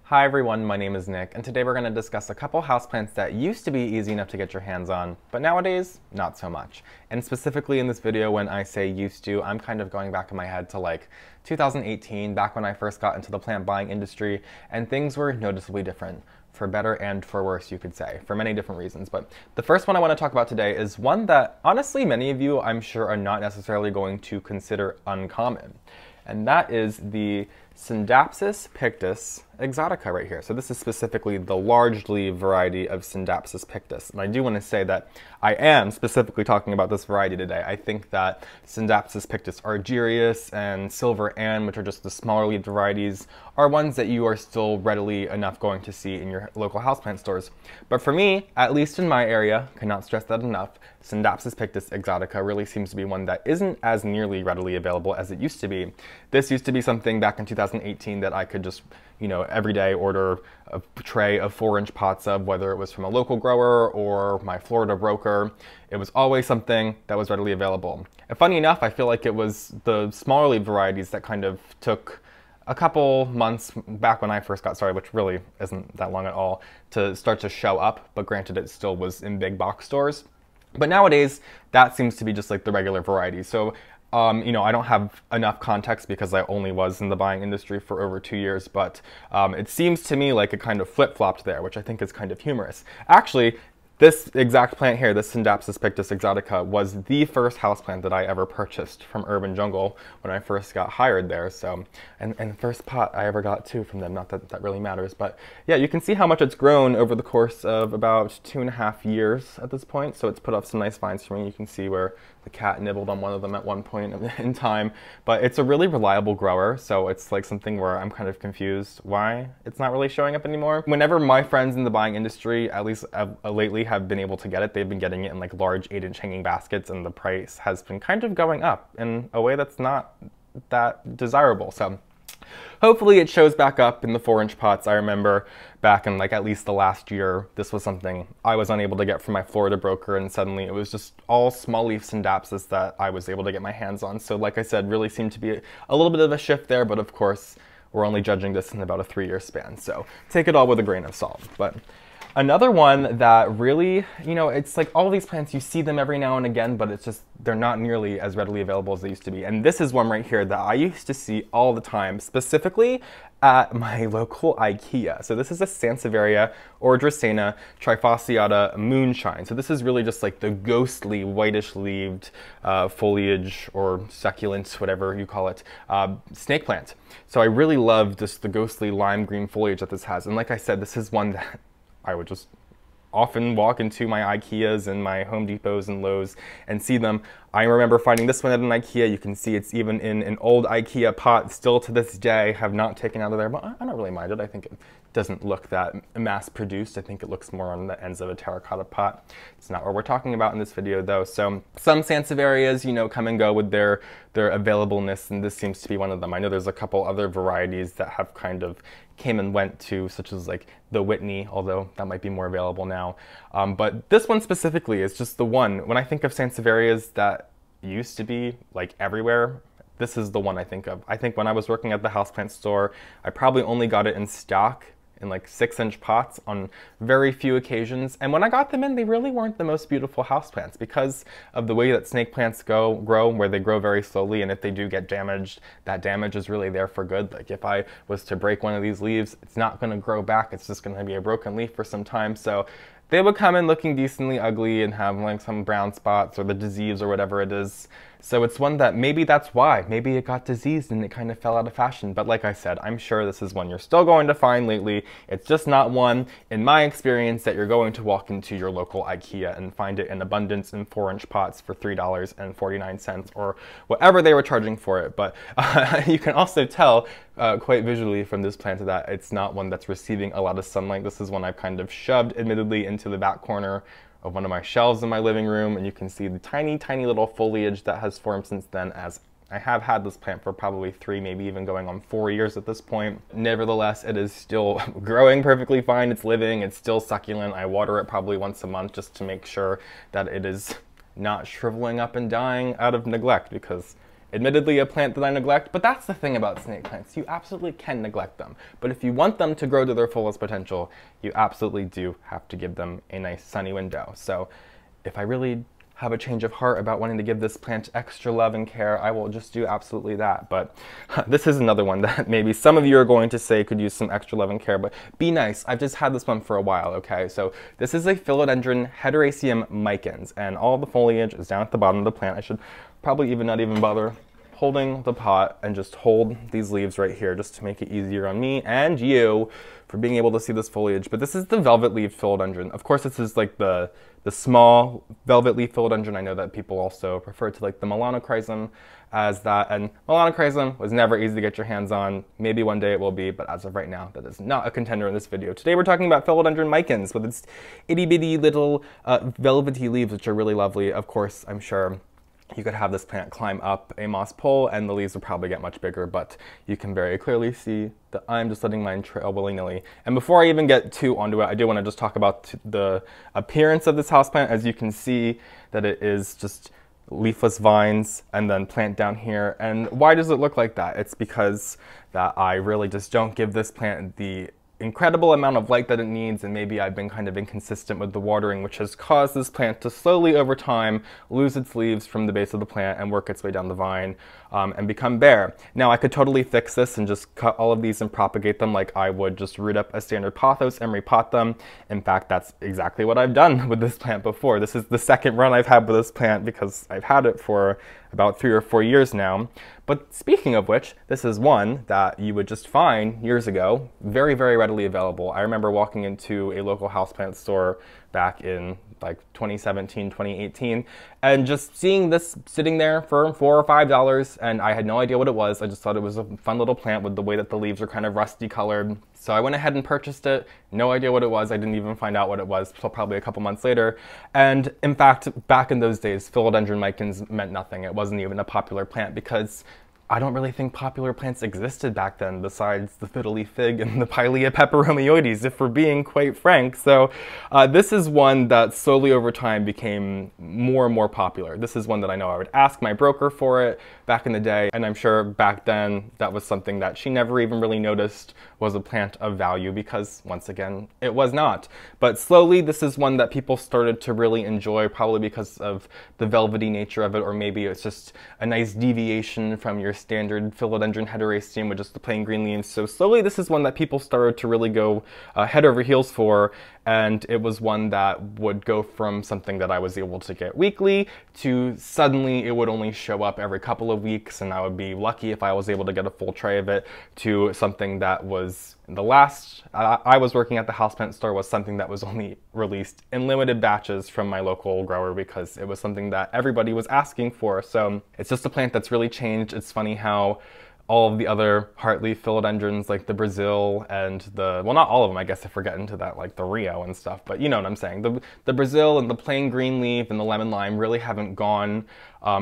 Hi everyone, my name is Nick, and today we're going to discuss a couple houseplants that used to be easy enough to get your hands on, but nowadays, not so much. And specifically in this video, when I say used to, I'm kind of going back in my head to like 2018, back when I first got into the plant buying industry, and things were noticeably different. For better and for worse, you could say, for many different reasons. But the first one I want to talk about today is one that, honestly, many of you, I'm sure, are not necessarily going to consider uncommon. And that is the Scindapsus pictus exotica right here. So this is specifically the large leaf variety of Scindapsus pictus. And I do want to say that I am specifically talking about this variety today. I think that Scindapsus pictus argyrius and Silver Ann, which are just the smaller leaf varieties, are ones that you are still readily enough going to see in your local houseplant stores. But for me, at least in my area, cannot stress that enough, Scindapsus pictus exotica really seems to be one that isn't as nearly readily available as it used to be. This used to be something back in 2018 that I could just, every day order a tray of 4-inch pots of, whether it was from a local grower or my Florida broker. It was always something that was readily available. And funny enough, I feel like it was the smaller leaf varieties that kind of took a couple months back when I first got started, which really isn't that long at all, to start to show up, but granted it still was in big box stores. But nowadays, that seems to be just like the regular variety. So, I don't have enough context because I only was in the buying industry for over 2 years, but it seems to me like it kind of flip-flopped there, which I think is kind of humorous. Actually, this exact plant here, this Scindapsus pictus exotica, was the first houseplant that I ever purchased from Urban Jungle when I first got hired there. So, and the first pot I ever got too from them, not that that really matters, but yeah, you can see how much it's grown over the course of about 2.5 years at this point. So it's put up some nice vines for me. You can see where the cat nibbled on one of them at one point in time, but it's a really reliable grower. So it's like something where I'm kind of confused why it's not really showing up anymore. Whenever my friends in the buying industry, at least lately, have been able to get it, they've been getting it in like large 8-inch hanging baskets, and the price has been kind of going up in a way that's not that desirable. So hopefully it shows back up in the 4-inch pots. I remember back in like at least the last year, this was something I was unable to get from my Florida broker, and suddenly it was just all small leaf Scindapsus that I was able to get my hands on. So like I said, really seemed to be a little bit of a shift there, but of course we're only judging this in about a 3-year span. So take it all with a grain of salt. But another one that really, it's like all of these plants, you see them every now and again, but it's just, they're not nearly as readily available as they used to be. And this is one right here that I used to see all the time, specifically at my local IKEA. So this is a Sansevieria or Dracena trifasciata Moonshine. So this is really just like the ghostly whitish-leaved foliage or succulent, whatever you call it, snake plant. So I really love just the ghostly lime green foliage that this has. And like I said, this is one that I would just often walk into my IKEAs and my Home Depots and Lowe's and see them. I remember finding this one at an IKEA. You can see it's even in an old IKEA pot still to this day, have not taken out of there, but I don't really mind it. I think it doesn't look that mass-produced. I think it looks more on the ends of a terracotta pot. It's not what we're talking about in this video, though. So some Sansevierias, come and go with their availableness, and this seems to be one of them. I know there's a couple other varieties that have kind of came and went too, such as like the Whitney, although that might be more available now. But this one specifically is just the one. When I think of Sansevierias that used to be like everywhere, this is the one I think of. I think when I was working at the houseplant store, I probably only got it in stock in like 6-inch pots on very few occasions. And when I got them in, they really weren't the most beautiful houseplants because of the way that snake plants grow, where they grow very slowly. And if they do get damaged, that damage is really there for good. Like if I was to break one of these leaves, it's not going to grow back. It's just going to be a broken leaf for some time. So they would come in looking decently ugly and have like some brown spots or the disease or whatever it is. So it's one that maybe that's why. Maybe it got diseased and it kind of fell out of fashion. But like I said, I'm sure this is one you're still going to find lately. It's just not one, in my experience, that you're going to walk into your local IKEA and find it in abundance in 4-inch pots for $3.49 or whatever they were charging for it. But you can also tell quite visually from this plant that it's not one that's receiving a lot of sunlight. This is one I've kind of shoved, admittedly, into the back corner of one of my shelves in my living room, and you can see the tiny, tiny little foliage that has formed since then, as I have had this plant for probably 3, maybe even going on 4 years at this point. Nevertheless, it is still growing perfectly fine. It's living, it's still succulent. I water it probably once a month just to make sure that it is not shriveling up and dying out of neglect, because admittedly a plant that I neglect, but that's the thing about snake plants. You absolutely can neglect them. But if you want them to grow to their fullest potential, you absolutely do have to give them a nice sunny window. So if I really have a change of heart about wanting to give this plant extra love and care, I will just do absolutely that. But this is another one that maybe some of you are going to say could use some extra love and care, but be nice. I've just had this one for a while, okay? So this is a Philodendron Hederaceum Micans, and all the foliage is down at the bottom of the plant. I should probably not even bother holding the pot and just hold these leaves right here just to make it easier on me and you for being able to see this foliage. But this is the velvet leaf philodendron. Of course, this is like the small velvet leaf philodendron. I know that people also refer to like the melanochrysum as that, and melanochrysum was never easy to get your hands on. Maybe one day it will be, but as of right now, that is not a contender in this video. Today we're talking about Philodendron Micans with its itty bitty little velvety leaves, which are really lovely. Of course, I'm sure you could have this plant climb up a moss pole and the leaves would probably get much bigger, but you can very clearly see that I'm just letting mine trail willy-nilly. And before I even get too onto it, I do want to just talk about the appearance of this houseplant. As you can see that it is just leafless vines and then plant down here. And why does it look like that? It's because that I really just don't give this plant the incredible amount of light that it needs, and maybe I've been kind of inconsistent with the watering, which has caused this plant to slowly over time lose its leaves from the base of the plant and work its way down the vine and become bare. Now I could totally fix this and just cut all of these and propagate them like I would just root up a standard pothos and repot them. In fact, that's exactly what I've done with this plant before. This is the second run I've had with this plant because I've had it for about 3 or 4 years now. But speaking of which, this is one that you would just find years ago, very, very readily available. I remember walking into a local houseplant store back in like 2017, 2018, and just seeing this sitting there for $4 or $5, and I had no idea what it was. I just thought it was a fun little plant with the way that the leaves are kind of rusty colored. So I went ahead and purchased it, no idea what it was. I didn't even find out what it was until probably a couple months later. And in fact, back in those days, Philodendron Micans meant nothing. It wasn't even a popular plant because I don't really think popular plants existed back then besides the fiddle leaf fig and the Pilea peperomioides, if we're being quite frank. So this is one that slowly over time became more and more popular. This is one that I know I would ask my broker for it back in the day, and I'm sure back then that was something that she never even really noticed was a plant of value because, once again, it was not. But slowly this is one that people started to really enjoy, probably because of the velvety nature of it, or maybe it's just a nice deviation from your standard Philodendron Hederaceum with just the plain green leaves. So slowly this is one that people started to really go head over heels for, and it was one that would go from something that I was able to get weekly to suddenly it would only show up every couple of weeks, and I would be lucky if I was able to get a full tray of it, to something that was the last I was working at the houseplant store was something that was only released in limited batches from my local grower because it was something that everybody was asking for. So it's just a plant that's really changed. It's funny how all of the other heartleaf philodendrons, like the Brazil and the, well, not all of them, I guess, if we're getting into that, like the Rio and stuff, but you know what I'm saying. The Brazil and the plain green leaf and the lemon lime really haven't gone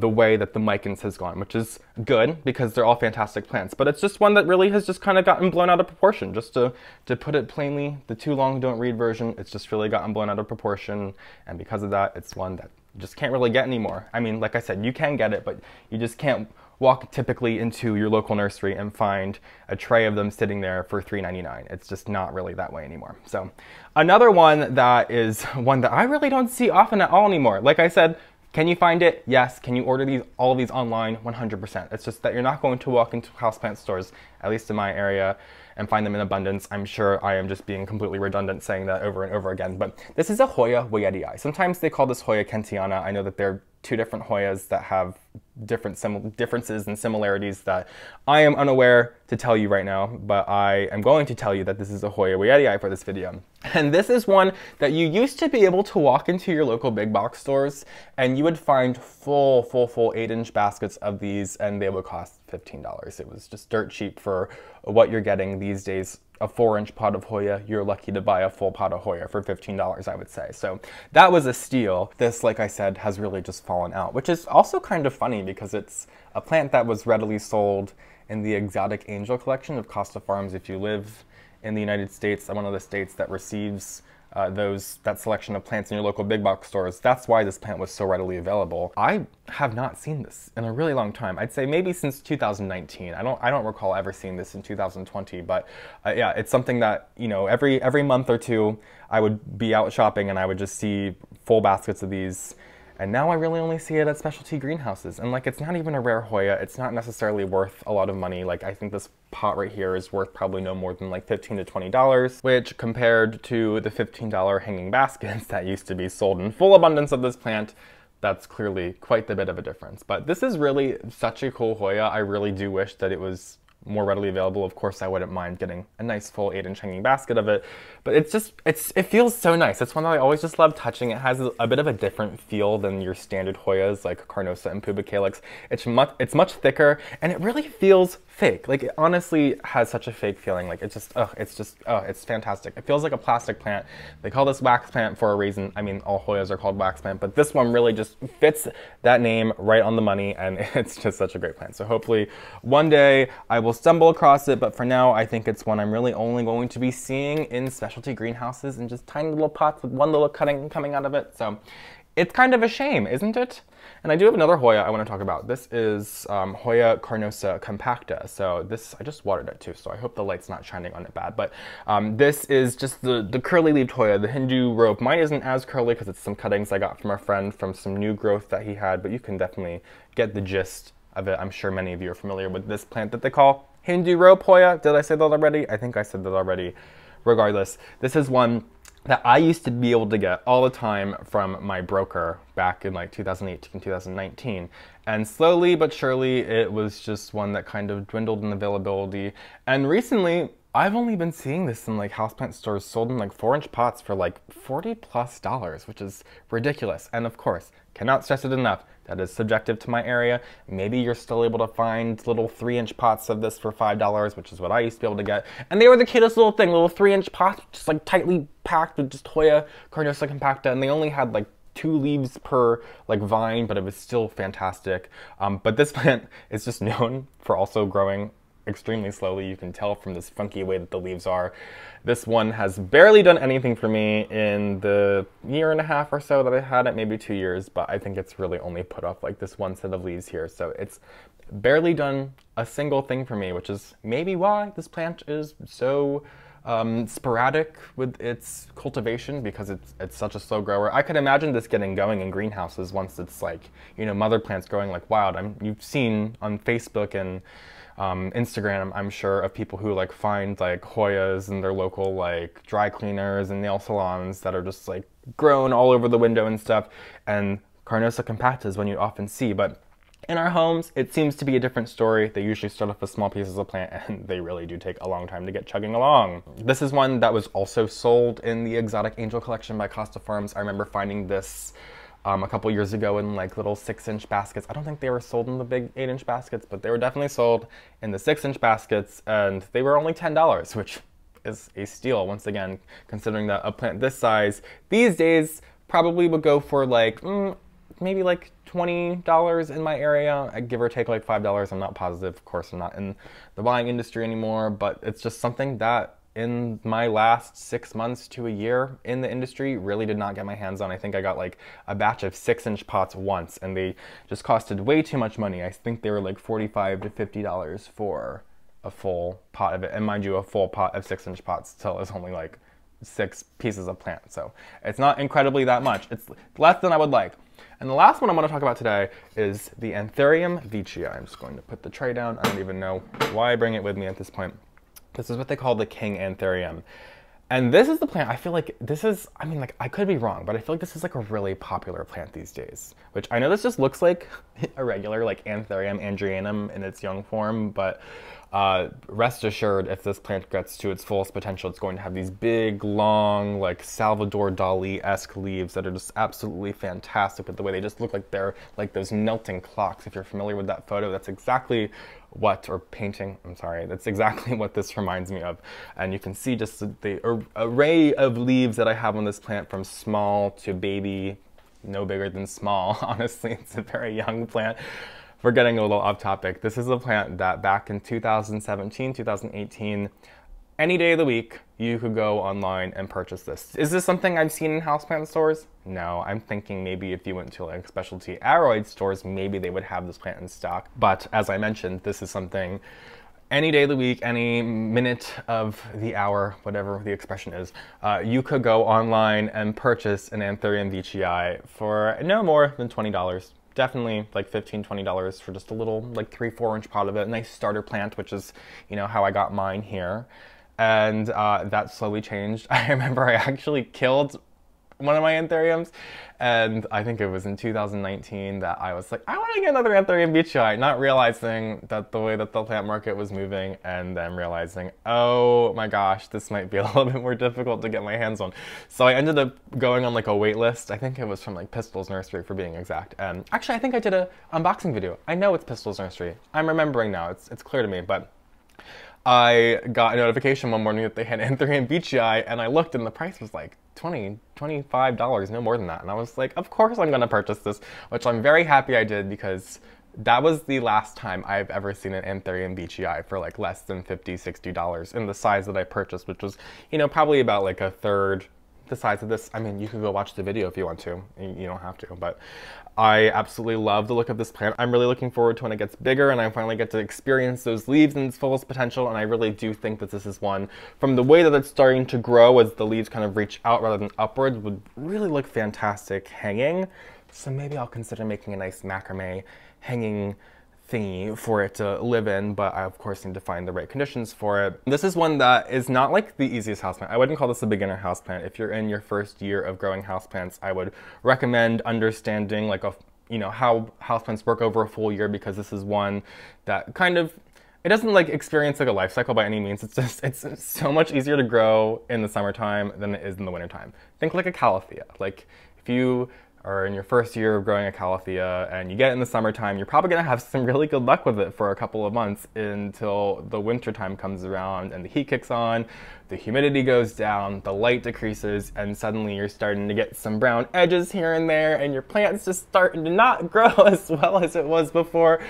the way that the Mikins has gone, which is good because they're all fantastic plants. But it's just one that really has just kind of gotten blown out of proportion. Just to put it plainly, the too long don't read version, it's just really gotten blown out of proportion. And because of that, it's one that you just can't really get anymore. I mean, like I said, you can get it, but you just can't walk typically into your local nursery and find a tray of them sitting there for $3.99. It's just not really that way anymore. So another one that is one that I really don't see often at all anymore. Like I said, can you find it? Yes. Can you order all of these online? 100%. It's just that you're not going to walk into houseplant stores, at least in my area, and find them in abundance. I'm sure I am just being completely redundant saying that over and over again, but this is a Hoya Wayadidi. Sometimes they call this Hoya kentiana. I know that there are 2 different Hoyas that have differences and similarities that I am unaware to tell you right now, but I am going to tell you that this is a Hoya Wayadidi for this video. And this is one that you used to be able to walk into your local big box stores and you would find full 8-inch baskets of these, and they would cost $15. It was just dirt cheap for what you're getting these days. A 4-inch pot of Hoya, you're lucky to buy a full pot of Hoya for $15, I would say. So that was a steal. This, like I said, has really just fallen out, which is also kind of funny because it's a plant that was readily sold in the exotic angel collection of Costa Farms. If you live in the United States, one of the states that receives that selection of plants in your local big box stores. That's why this plant was so readily available. I have not seen this in a really long time. I'd say maybe since 2019. I don't recall ever seeing this in 2020, but yeah, it's something that, you know, every month or two I would be out shopping and I would just see full baskets of these. And now I really only see it at specialty greenhouses. And like, it's not even a rare Hoya. It's not necessarily worth a lot of money. Like, I think this pot right here is worth probably no more than like $15 to $20, which compared to the $15 hanging baskets that used to be sold in full abundance of this plant, that's clearly quite a bit of a difference. But this is really such a cool Hoya. I really do wish that it was more readily available. Of course, I wouldn't mind getting a nice full 8-inch hanging basket of it, but it feels so nice. It's one that I always just love touching. It has a bit of a different feel than your standard Hoyas like Carnosa and Pubicalyx. It's much thicker, and it really feels fake. Like, it honestly has such a fake feeling. Like, it's fantastic. It feels like a plastic plant. They call this wax plant for a reason. I mean, all Hoyas are called wax plant, but this one really just fits that name right on the money, and it's just such a great plant. So hopefully one day I will stumble across it, but for now I think it's one I'm really only going to be seeing in specialty greenhouses in just tiny little pots with one little cutting coming out of it. So it's kind of a shame, isn't it? And I do have another Hoya I want to talk about. This is Hoya Carnosa Compacta. So this, I just watered it too, so I hope the light's not shining on it bad. But this is just the curly-leaved Hoya, the Hindu rope. Mine isn't as curly because it's some cuttings I got from a friend from some new growth that he had, but you can definitely get the gist of it. I'm sure many of you are familiar with this plant that they call Hindu rope Hoya. Did I say that already? I think I said that already. Regardless, this is one that I used to be able to get all the time from my broker back in like 2018, 2019. And slowly but surely, it was just one that kind of dwindled in availability. And recently, I've only been seeing this in like houseplant stores sold in like 4-inch pots for like $40+, which is ridiculous. And of course, cannot stress it enough, that is subjective to my area. Maybe you're still able to find little 3-inch pots of this for $5, which is what I used to be able to get. And they were the cutest little thing, little 3-inch pots, just like tightly packed with just Hoya Carnosa Compacta, and they only had like 2 leaves per like vine, but it was still fantastic. But this plant is just known for also growing extremely slowly. You can tell from this funky way that the leaves are. This one has barely done anything for me in the 1.5 years or so that I had it, maybe 2 years, but I think it's really only put off like this one set of leaves here. So it's barely done a single thing for me, which is maybe why this plant is so sporadic with its cultivation, because it's such a slow grower. I could imagine this getting going in greenhouses once it's like, you know, mother plants growing like wild. You've seen on Facebook and Instagram, I'm sure, of people who like find like Hoyas in their local like dry cleaners and nail salons that are just like grown all over the window and stuff. And Carnosa Compacta is one you often see, but in our homes, it seems to be a different story. They usually start off with small pieces of plant, and they really do take a long time to get chugging along. This is one that was also sold in the Exotic Angel collection by Costa Farms. I remember finding this a couple years ago in like little 6-inch baskets. I don't think they were sold in the big 8-inch baskets, but they were definitely sold in the 6-inch baskets, and they were only $10, which is a steal, once again, considering that a plant this size these days probably would go for like maybe like $20 in my area, give or take like $5. I'm not positive. Of course, I'm not in the buying industry anymore, but it's just something that in my last 6 months to a year in the industry really did not get my hands on. I think I got like a batch of 6-inch pots once, and they just costed way too much money. I think they were like $45 to $50 for a full pot of it. And mind you, a full pot of 6-inch pots still is only like 6 pieces of plant. So it's not incredibly that much. It's less than I would like. And the last one I want to talk about today is the Antherium Ti. I'm just going to put the tray down. I don't even know why I bring it with me at this point. This is what they call the King Anthurium. And this is the plant, I feel like this is, I mean, like, I could be wrong, but I feel like this is like a really popular plant these days, which I know this just looks like a regular like Anthurium andrianum in its young form, but rest assured, if this plant gets to its fullest potential, it's going to have these big, long, like Salvador Dali-esque leaves that are just absolutely fantastic with the way they just look like they're like those melting clocks. If you're familiar with that photo, that's exactly what, or painting, I'm sorry, that's exactly what this reminds me of. And you can see just the array of leaves that I have on this plant, from small to baby, no bigger than small. Honestly, it's a very young plant. We're getting a little off topic. This is a plant that back in 2017, 2018, any day of the week, you could go online and purchase this. Is this something I've seen in houseplant stores? No, I'm thinking maybe if you went to like specialty aroid stores, maybe they would have this plant in stock. But as I mentioned, this is something any day of the week, any minute of the hour, whatever the expression is, you could go online and purchase an Anthurium veitchii for no more than $20. Definitely like $15, $20 for just a little like 3-4 inch pot of it. A nice starter plant, which is, you know, how I got mine here. And that slowly changed. I remember I actually killed one of my Anthuriums, and I think it was in 2019 that I was like, I want to get another Anthurium veitchii, not realizing that the way that the plant market was moving, and then realizing, oh my gosh, this might be a little bit more difficult to get my hands on. So I ended up going on like a wait list. I think it was from like Pistol's Nursery, for being exact. And actually, I think I did an unboxing video. I know it's Pistol's Nursery. I'm remembering now. It's clear to me, but I got a notification one morning that they had Anthurium veitchii, and I looked and the price was like $20, $25, no more than that. And I was like, of course I'm gonna purchase this, which I'm very happy I did, because that was the last time I've ever seen an Anthurium veitchii for like less than $50, $60 in the size that I purchased, which was, you know, probably about like a third the size of this. I mean, you can go watch the video if you want to. You don't have to, but I absolutely love the look of this plant. I'm really looking forward to when it gets bigger and I finally get to experience those leaves in its fullest potential, and I really do think that this is one, from the way that it's starting to grow as the leaves kind of reach out rather than upwards, would really look fantastic hanging. So maybe I'll consider making a nice macrame hanging thingy for it to live in, but I of course need to find the right conditions for it. This is one that is not like the easiest houseplant. I wouldn't call this a beginner houseplant. If you're in your first year of growing houseplants, I would recommend understanding like how houseplants work over a full year, because this is one that kind of, it doesn't like experience like a life cycle by any means. It's just, it's so much easier to grow in the summertime than it is in the wintertime. Think like a calathea. Like if you or in your first year of growing a calathea and you get it in the summertime, you're probably gonna have some really good luck with it for a couple of months until the winter time comes around and the heat kicks on, the humidity goes down, the light decreases, and suddenly you're starting to get some brown edges here and there, and your plant's just starting to not grow as well as it was before.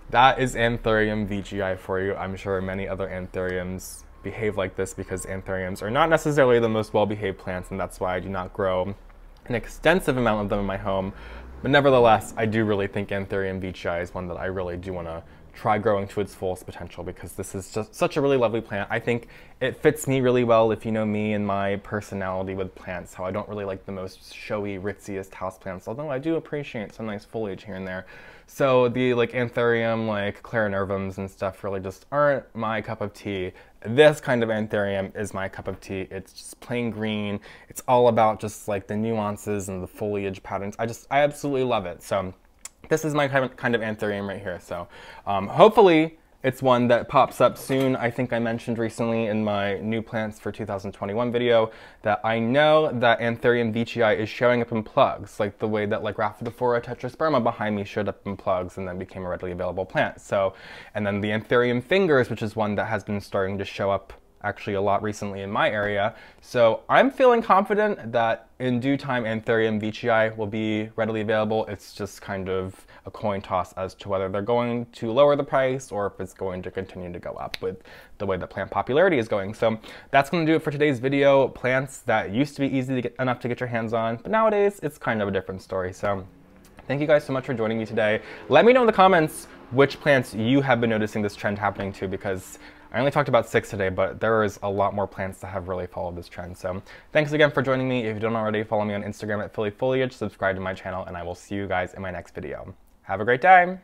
That is Anthurium veitchii for you. I'm sure many other Anthuriums behave like this, because Anthuriums are not necessarily the most well-behaved plants, and that's why I do not grow an extensive amount of them in my home. But nevertheless, I do really think Anthurium veitchii is one that I really do want to try growing to its fullest potential, because this is just such a really lovely plant. I think it fits me really well, if you know me and my personality with plants, how I don't really like the most showy, ritziest houseplants, although I do appreciate some nice foliage here and there. So the like Anthurium, like clarinervums and stuff really just aren't my cup of tea. This kind of Anthurium is my cup of tea. It's just plain green. It's all about just like the nuances and the foliage patterns. I absolutely love it. So this is my kind of Anthurium right here. So hopefully it's one that pops up soon. I think I mentioned recently in my new plants for 2021 video that I know that Anthurium veitchii is showing up in plugs, like the way that like Rhaphidophora tetrasperma behind me showed up in plugs and then became a readily available plant. So, and then the Anthurium fingers, which is one that has been starting to show up actually a lot recently in my area. So I'm feeling confident that in due time Anthurium veitchii will be readily available. It's just kind of a coin toss as to whether they're going to lower the price or if it's going to continue to go up with the way that plant popularity is going. So that's going to do it for today's video. Plants that used to be easy enough to get your hands on, but nowadays it's kind of a different story. So thank you guys so much for joining me today. Let me know in the comments which plants you have been noticing this trend happening to, because I only talked about 6 today, but there is a lot more plants that have really followed this trend. So thanks again for joining me. If you don't already, follow me on Instagram at phillyfoliage, subscribe to my channel, and I will see you guys in my next video. Have a great day.